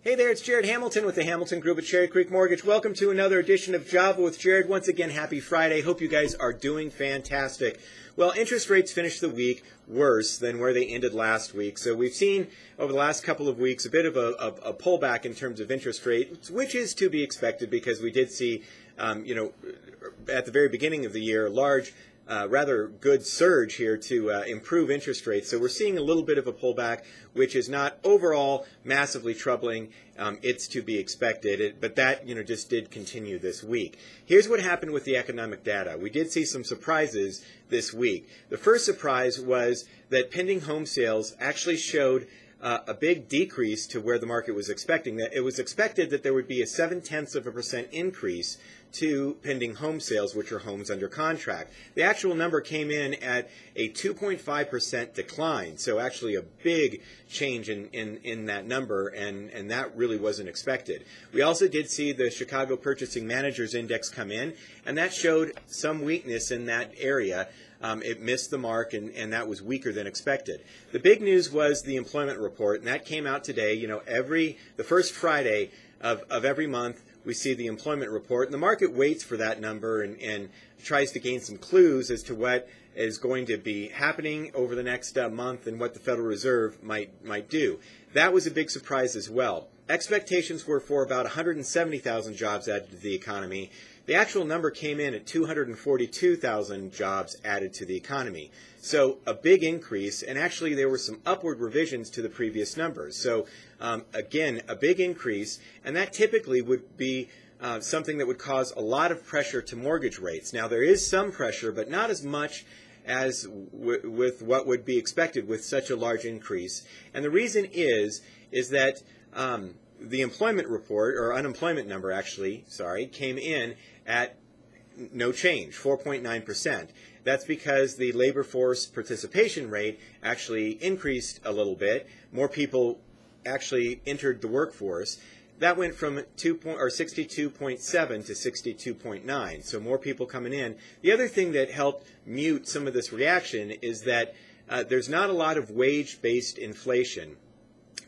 Hey there, it's Jared Hamilton with the Hamilton Group at Cherry Creek Mortgage. Welcome to another edition of Java with Jared. Once again, happy Friday. Hope you guys are doing fantastic. Well, interest rates finished the week worse than where they ended last week. So we've seen over the last couple of weeks a bit of a pullback in terms of interest rates, which is to be expected because we did see, at the very beginning of the year, a large rather good surge here to improve interest rates. So we're seeing a little bit of a pullback, which is not overall massively troubling. It's to be expected, but that just did continue this week. Here's what happened with the economic data. We did see some surprises this week. The first surprise was that pending home sales actually showed a big decrease to where the market was expecting. That it was expected that there would be a 0.7% increase to pending home sales, which are homes under contract. The actual number came in at a 2.5% decline, so actually a big change in that number, and that really wasn't expected. We also did see the Chicago Purchasing Managers Index come in, and that showed some weakness in that area. It missed the mark, and that was weaker than expected. The big news was the employment report, and that came out today. The first Friday of every month, we see the employment report, and the market waits for that number and tries to gain some clues as to what is going to be happening over the next month and what the Federal Reserve might do. That was a big surprise as well. Expectations were for about 170,000 jobs added to the economy. The actual number came in at 242,000 jobs added to the economy. So a big increase, and actually there were some upward revisions to the previous numbers. So again, a big increase, and that typically would be something that would cause a lot of pressure to mortgage rates. Now there is some pressure, but not as much as with what would be expected with such a large increase. And the reason is that the employment report, or unemployment number actually, came in at no change, 4.9%. That's because the labor force participation rate actually increased a little bit. More people actually entered the workforce. That went from 62.7 to 62.9, so more people coming in. The other thing that helped mute some of this reaction is that there's not a lot of wage-based inflation.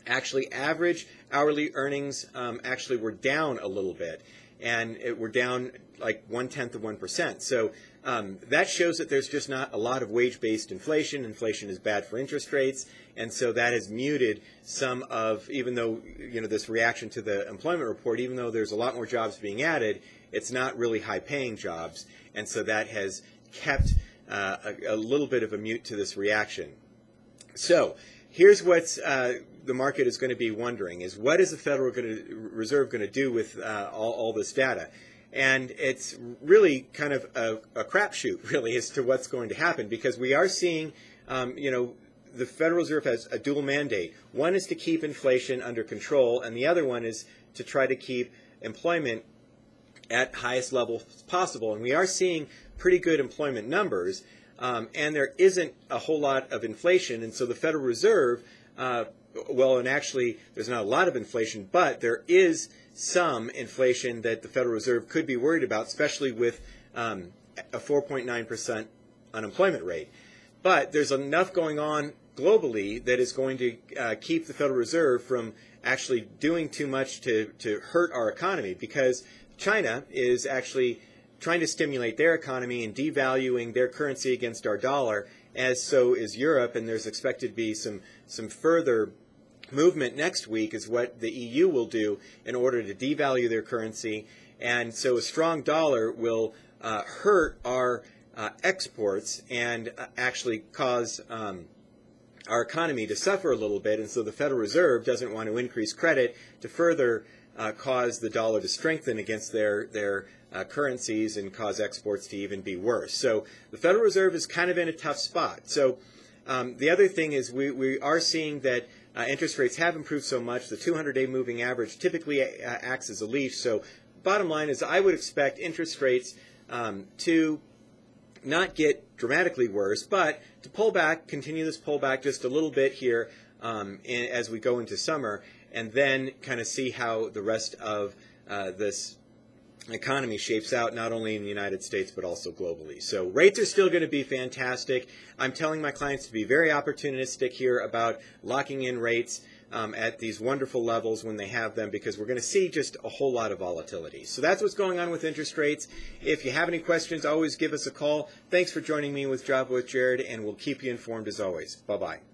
Actually, average hourly earnings actually were down a little bit, and we're down like 0.1%. So that shows that there's just not a lot of wage-based inflation. Inflation is bad for interest rates, and so that has muted some of, even though this reaction to the employment report, even though there's a lot more jobs being added, it's not really high-paying jobs, and so that has kept a little bit of a mute to this reaction. So here's what's the market is going to be wondering is, what is the Federal Reserve going to do with all this data? And it's really kind of a crapshoot, really, as to what's going to happen, because we are seeing, the Federal Reserve has a dual mandate. One is to keep inflation under control, and the other one is to try to keep employment at highest levels possible. And we are seeing pretty good employment numbers, and there isn't a whole lot of inflation, and so the Federal Reserve, and actually there's not a lot of inflation, but there is some inflation that the Federal Reserve could be worried about, especially with a 4.9% unemployment rate. But there's enough going on globally that is going to keep the Federal Reserve from actually doing too much to hurt our economy, because China is actually trying to stimulate their economy and devaluing their currency against our dollar, as so is Europe, and there's expected to be some further movement next week is what the EU will do in order to devalue their currency. And so a strong dollar will hurt our exports and actually cause our economy to suffer a little bit. And so the Federal Reserve doesn't want to increase credit to further cause the dollar to strengthen against their currencies and cause exports to even be worse. So the Federal Reserve is kind of in a tough spot. So the other thing is we are seeing that interest rates have improved so much. The 200-day moving average typically acts as a leash. So bottom line is, I would expect interest rates to not get dramatically worse, but to pull back, continue this pullback just a little bit here as we go into summer, and then kind of see how the rest of this economy shapes out, not only in the United States but also globally. So rates are still going to be fantastic. I'm telling my clients to be very opportunistic here about locking in rates. at these wonderful levels when they have them, because we're going to see just a whole lot of volatility. So that's what's going on with interest rates. If you have any questions, always give us a call. Thanks for joining me with Java with Jared, and we'll keep you informed as always. Bye-bye.